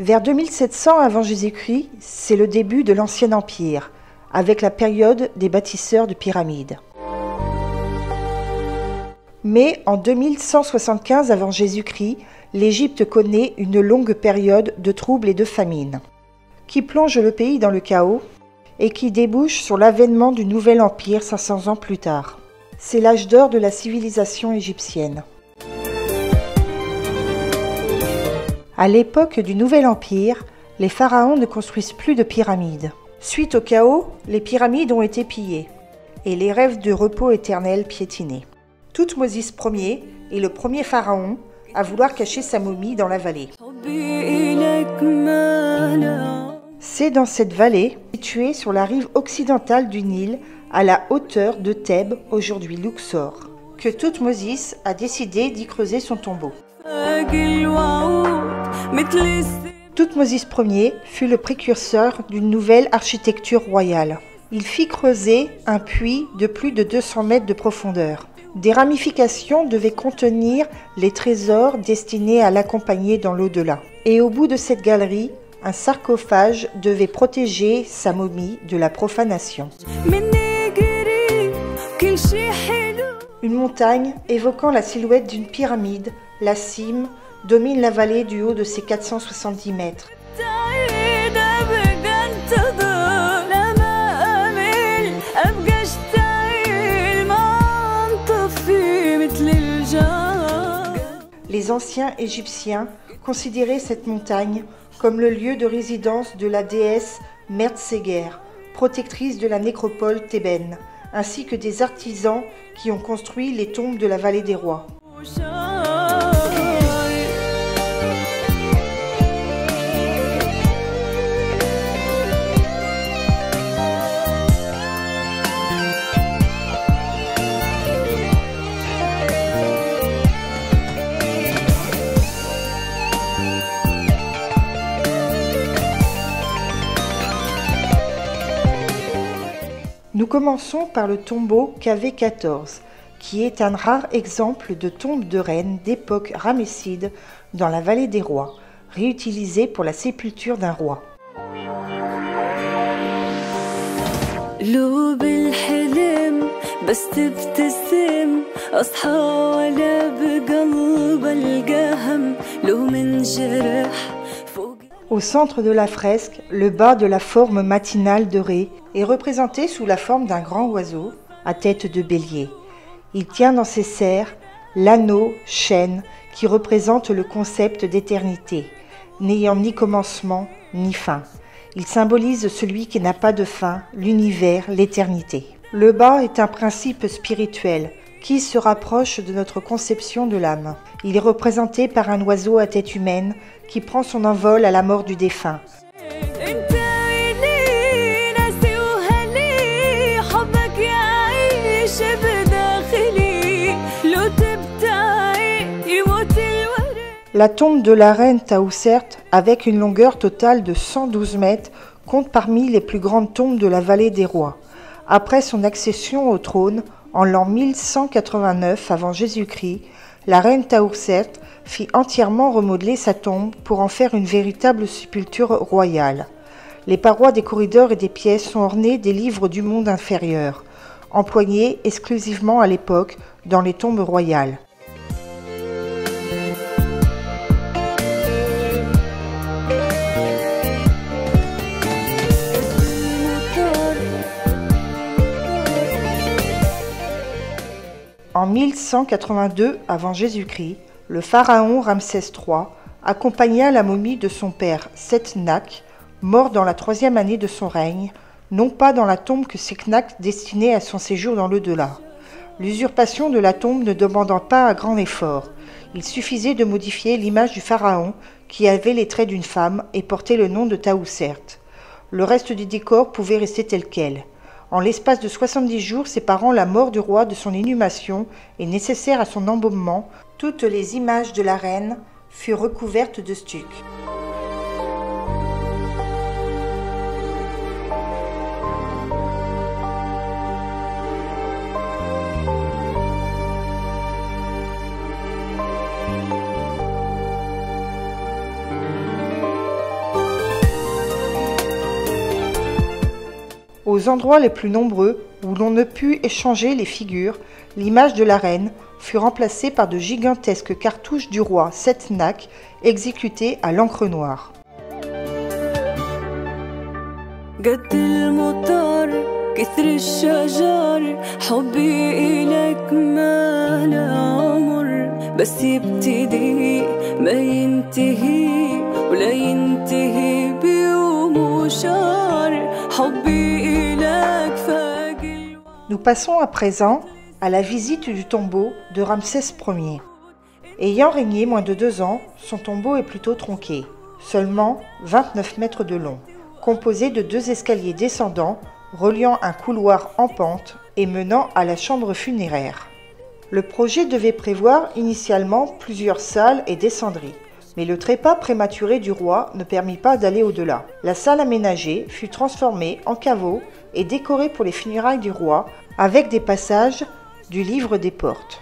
Vers 2700 avant Jésus-Christ, c'est le début de l'Ancien Empire, avec la période des bâtisseurs de pyramides. Mais en 2175 avant Jésus-Christ, l'Égypte connaît une longue période de troubles et de famine, qui plonge le pays dans le chaos et qui débouche sur l'avènement du nouvel empire 500 ans plus tard. C'est l'âge d'or de la civilisation égyptienne. À l'époque du Nouvel Empire, les pharaons ne construisent plus de pyramides. Suite au chaos, les pyramides ont été pillées et les rêves de repos éternel piétinés. Thoutmôsis Ier est le premier pharaon à vouloir cacher sa momie dans la vallée. C'est dans cette vallée, située sur la rive occidentale du Nil, à la hauteur de Thèbes, aujourd'hui Luxor, que Thoutmôsis a décidé d'y creuser son tombeau. Thoutmôsis Ier fut le précurseur d'une nouvelle architecture royale. Il fit creuser un puits de plus de 200 mètres de profondeur. Des ramifications devaient contenir les trésors destinés à l'accompagner dans l'au-delà. Et au bout de cette galerie, un sarcophage devait protéger sa momie de la profanation. Une montagne évoquant la silhouette d'une pyramide, la cime, domine la vallée du haut de ses 470 mètres. Les anciens Égyptiens considéraient cette montagne comme le lieu de résidence de la déesse Merzéguer, protectrice de la nécropole thébaine, ainsi que des artisans qui ont construit les tombes de la vallée des rois. Nous commençons par le tombeau KV14, qui est un rare exemple de tombe de reine d'époque ramesside dans la vallée des rois, réutilisée pour la sépulture d'un roi. Au centre de la fresque, le bas de la forme matinale de Ré est représenté sous la forme d'un grand oiseau à tête de bélier. Il tient dans ses serres l'anneau chaîne qui représente le concept d'éternité, n'ayant ni commencement ni fin. Il symbolise celui qui n'a pas de fin, l'univers, l'éternité. Le bas est un principe spirituel qui se rapproche de notre conception de l'âme. Il est représenté par un oiseau à tête humaine qui prend son envol à la mort du défunt. La tombe de la reine Taoussert, avec une longueur totale de 112 mètres, compte parmi les plus grandes tombes de la vallée des rois. Après son accession au trône, en l'an 1189 avant Jésus-Christ, la reine Taoussert fit entièrement remodeler sa tombe pour en faire une véritable sépulture royale. Les parois des corridors et des pièces sont ornées des livres du monde inférieur, employés exclusivement à l'époque dans les tombes royales. En 1182 avant Jésus-Christ, le pharaon Ramsès III accompagna la momie de son père Setnak, mort dans la 3e année de son règne, non pas dans la tombe que Setnak destinait à son séjour dans l'au-delà. L'usurpation de la tombe ne demandant pas un grand effort, il suffisait de modifier l'image du pharaon qui avait les traits d'une femme et portait le nom de Taoussert. Le reste du décor pouvait rester tel quel. En l'espace de 70 jours séparant la mort du roi de son inhumation et nécessaire à son embaumement, toutes les images de la reine furent recouvertes de stuc. Aux endroits les plus nombreux où l'on ne put échanger les figures, l'image de la reine fut remplacée par de gigantesques cartouches du roi Setnak exécutées à l'encre noire. كثر الشجر حبي إلك ما لا عمر بس يبتدي ما ينتهي ولا ينتهي بيوم وشهر حبي إلك فاجل. Nous passons à présent à la visite du tombeau de Ramsès Ier. Ayant régné moins de 2 ans, son tombeau est plutôt tronqué, seulement 29 mètres de long, composé de 2 escaliers descendants reliant un couloir en pente et menant à la chambre funéraire. Le projet devait prévoir initialement plusieurs salles et descendries, mais le trépas prématuré du roi ne permit pas d'aller au-delà. La salle aménagée fut transformée en caveau et décorée pour les funérailles du roi avec des passages du livre des portes.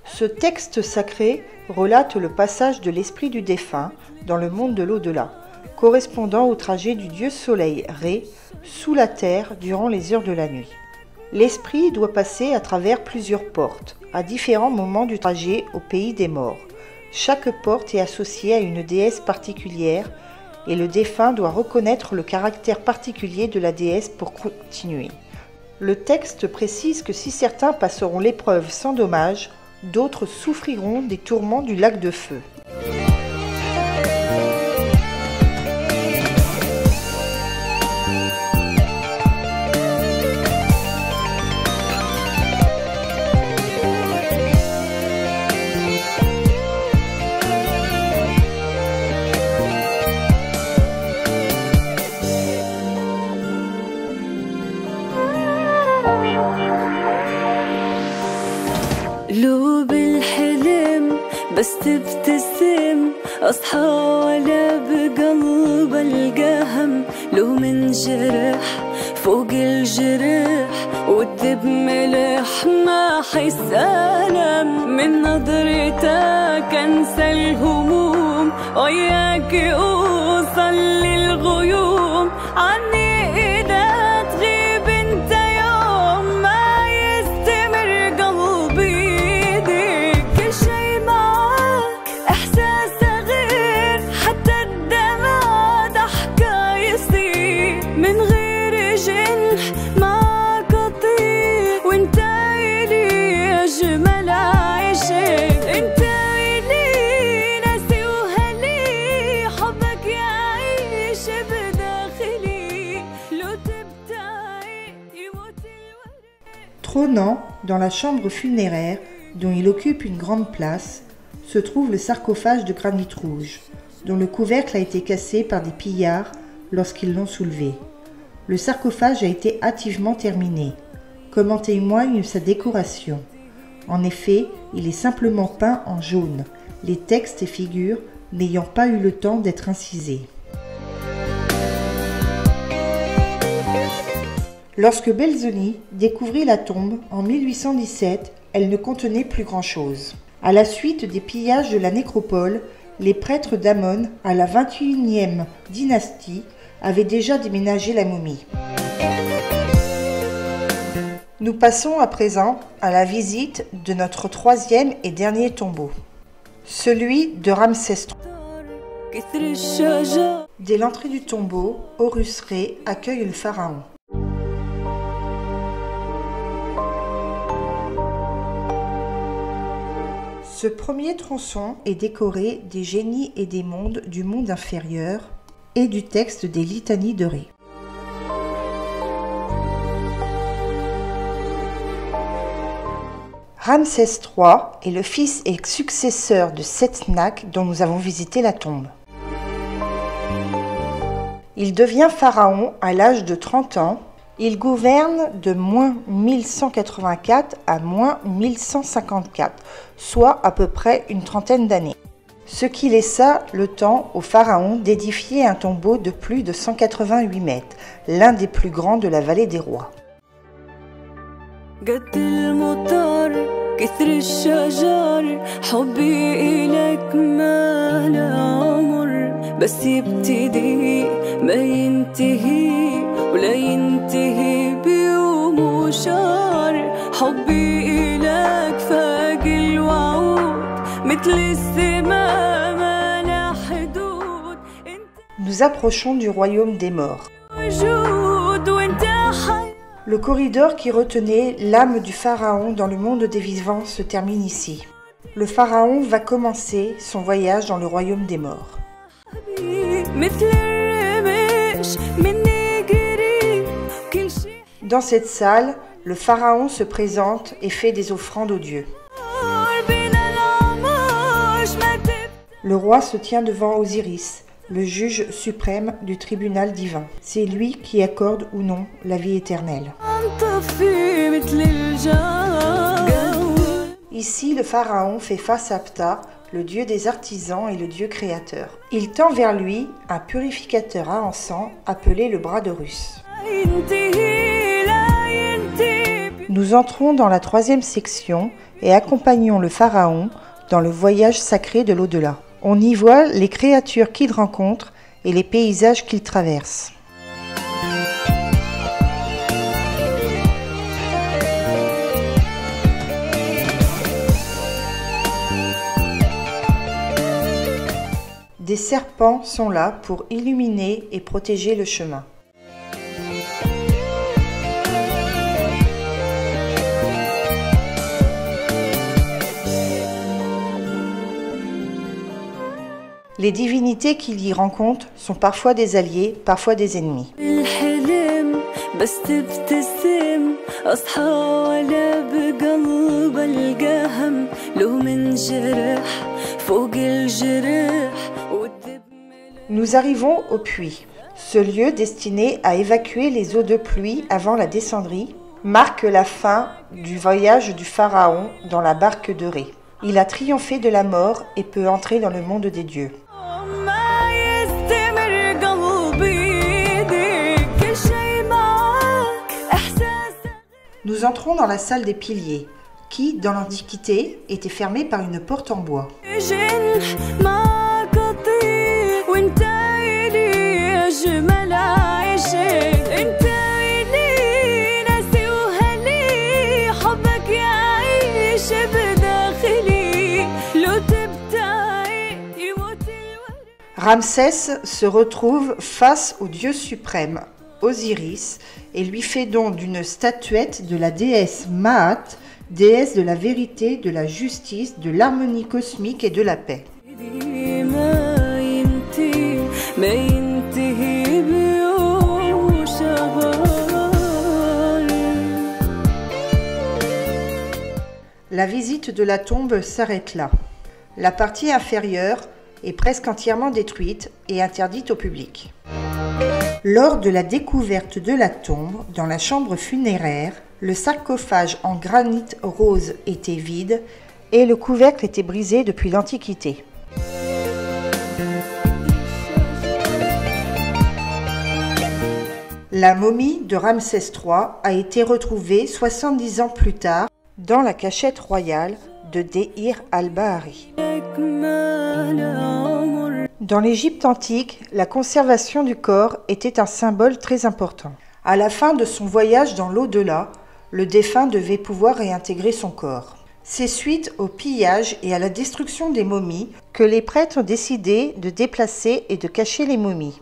Ce texte sacré relate le passage de l'esprit du défunt dans le monde de l'au-delà, correspondant au trajet du dieu soleil Ré sous la terre durant les heures de la nuit. L'esprit doit passer à travers plusieurs portes, à différents moments du trajet au pays des morts. Chaque porte est associée à une déesse particulière et le défunt doit reconnaître le caractère particulier de la déesse pour continuer. Le texte précise que si certains passeront l'épreuve sans dommage, d'autres souffriront des tourments du lac de feu. لو بالحلم بس تبتسم أصحى ولا بقلب القهم لو من جرح فوق الجرح والدب ملح ما حس ألم من نظرتك أنسى الهموم وياك أوصل للغيوم عني إذا تغيب انت يوم ما يستمر قلبي كل شي معك إحساس غير حتى الدمع ضحكة يصير من غير جنح معك أطير وانت إلي أجمل عيشك انت إلي ناسي وهلي حبك يعيش بداخلي لو تبتعي يموت الورد. Trônant dans la chambre funéraire, dont il occupe une grande place, se trouve le sarcophage de granit rouge, dont le couvercle a été cassé par des pillards lorsqu'ils l'ont soulevé. Le sarcophage a été hâtivement terminé, comme en témoigne sa décoration. En effet, il est simplement peint en jaune, les textes et figures n'ayant pas eu le temps d'être incisés. Lorsque Belzoni découvrit la tombe en 1817, elle ne contenait plus grand-chose. À la suite des pillages de la nécropole, les prêtres d'Amon, à la 21e dynastie, avaient déjà déménagé la momie. Nous passons à présent à la visite de notre 3e et dernier tombeau, celui de Ramsès III. Dès l'entrée du tombeau, Horus Ré accueille le pharaon. Ce premier tronçon est décoré des génies et des mondes du monde inférieur et du texte des litanies de Ré. Ramsès III est le fils et successeur de Setnak dont nous avons visité la tombe. Il devient pharaon à l'âge de 30 ans. Il gouverne de -1184 à -1154, soit à peu près une trentaine d'années. Ce qui laissa le temps au pharaon d'édifier un tombeau de plus de 188 mètres, l'un des plus grands de la vallée des rois. كثر الشجر حبي إلك ما لا عمر بس يبتدي ما ينتهي ولا ينتهي بيوم وشهر حبي إلك فاق الوعود مثل السماء ما لا حدود. Nous approchons du royaume des morts. Le corridor qui retenait l'âme du pharaon dans le monde des vivants se termine ici. Le pharaon va commencer son voyage dans le royaume des morts. Dans cette salle, le pharaon se présente et fait des offrandes aux dieux. Le roi se tient devant Osiris, le juge suprême du tribunal divin. C'est lui qui accorde ou non la vie éternelle. Ici, le pharaon fait face à Ptah, le dieu des artisans et le dieu créateur. Il tend vers lui un purificateur à encens appelé le bras d'Horus. Nous entrons dans la troisième section et accompagnons le pharaon dans le voyage sacré de l'au-delà. On y voit les créatures qu'il rencontre et les paysages qu'il traverse. Des serpents sont là pour illuminer et protéger le chemin. Les divinités qu'il y rencontre sont parfois des alliés, parfois des ennemis. Nous arrivons au puits. Ce lieu destiné à évacuer les eaux de pluie avant la descendrie marque la fin du voyage du pharaon dans la barque de Ré. Il a triomphé de la mort et peut entrer dans le monde des dieux. Nous entrons dans la salle des piliers, qui, dans l'Antiquité, était fermée par une porte en bois. Ramsès se retrouve face au dieu suprême, Osiris, et lui fait don d'une statuette de la déesse Maat, déesse de la vérité, de la justice, de l'harmonie cosmique et de la paix. La visite de la tombe s'arrête là. La partie inférieure est presque entièrement détruite et interdite au public. Lors de la découverte de la tombe, dans la chambre funéraire, le sarcophage en granit rose était vide et le couvercle était brisé depuis l'Antiquité. La momie de Ramsès III a été retrouvée 70 ans plus tard dans la cachette royale de Deir al-Bahari. Dans l'Égypte antique, la conservation du corps était un symbole très important. À la fin de son voyage dans l'au-delà, le défunt devait pouvoir réintégrer son corps. C'est suite au pillage et à la destruction des momies que les prêtres ont décidé de déplacer et de cacher les momies.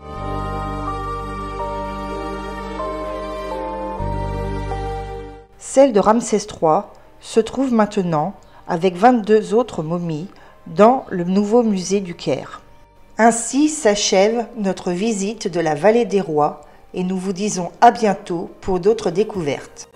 Celle de Ramsès III se trouve maintenant, avec 22 autres momies, dans le nouveau musée du Caire. Ainsi s'achève notre visite de la Vallée des Rois et nous vous disons à bientôt pour d'autres découvertes.